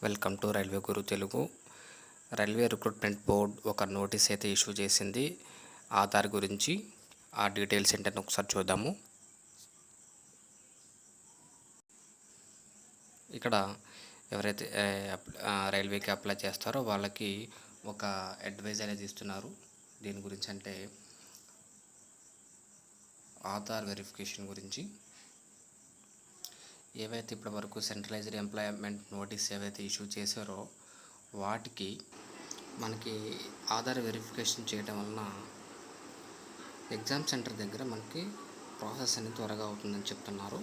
Welcome to railway Guru Telugu. Railway recruitment board ఒక notice అయితే issue చేసింది ఆధార్ గురించి. ఆ డీటెయిల్స్ ఏంటని ఒకసారి చూద్దాము. ఇక్కడ ఎవరైతే రైల్వేకి అప్లై చేస్తారో వాళ్ళకి ఒక అడ్వైజ్ అనేది ఇస్తున్నారు. దీని గురించి అంటే ఆధార్ వెరిఫికేషన్ గురించి. ఏవైతే ఇప్పటి వరకు సెంట్రలైజ్డ్ ఎంప్లాయ్మెంట్ నోటీస్ ఏవైతే ఇష్యూ చేశారో వాటికి మనకి ఆధార్ వెరిఫికేషన్ చేయడం వలన ఎగ్జామ్ సెంటర్ దగ్గర మనకి ప్రాసెస్ అనేది త్వరగా అవుతుందని చెప్తున్నారు.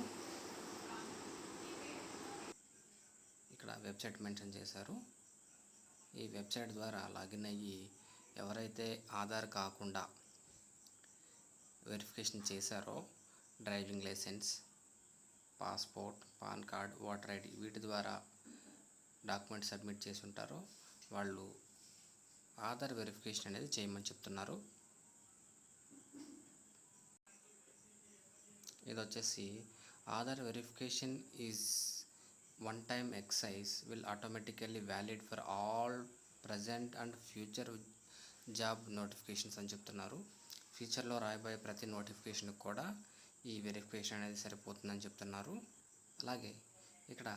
ఇక్కడ వెబ్సైట్ మెన్షన్ చేశారు. ఈ వెబ్సైట్ ద్వారా లాగిన్ అయ్యి ఎవరైతే ఆధార్ కాకుండా వెరిఫికేషన్ చేశారో driving licence, passport, PAN card, voter ID వీటి ద్వారా డాక్యుమెంట్ సబ్మిట్ చేసి ఉంటారో వాళ్ళు ఆధార్ వెరిఫికేషన్ అనేది చేయమని చెప్తున్నారు. ఇది వచ్చేసి Aadhaar verification is one time exercise will automatically valid for all present and future job notifications అని చెప్తున్నారు. ఫ్యూచర్లో రాయబోయే ప్రతి నోటిఫికేషన్కి కూడా ఈ వెరిఫికేషన్ అనేది సరిపోతుందని చెప్తున్నారు. అలాగే ఇక్కడ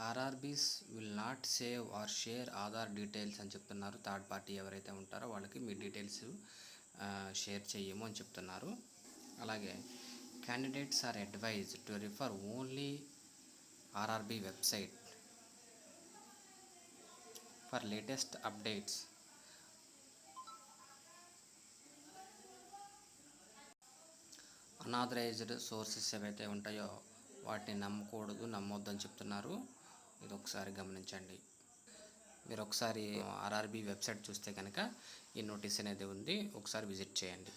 RRBs will not save or share Aadhaar details అని చెప్తున్నారు. థర్డ్ పార్టీ ఎవరైతే ఉంటారో వాళ్ళకి మీ డీటెయిల్స్ షేర్ చేయము అని చెప్తున్నారు. అలాగే candidates are advised to refer only RRB website for latest updates. Unauthorised sources ఏవైతే ఉంటాయో వాటిని నమ్మొద్దని చెప్తున్నారు. ఇది ఒకసారి గమనించండి. మీరు ఒకసారి ఆర్ఆర్బీ వెబ్సైట్ చూస్తే కనుక ఈ నోటీస్ అనేది ఉంది, ఒకసారి విజిట్ చేయండి.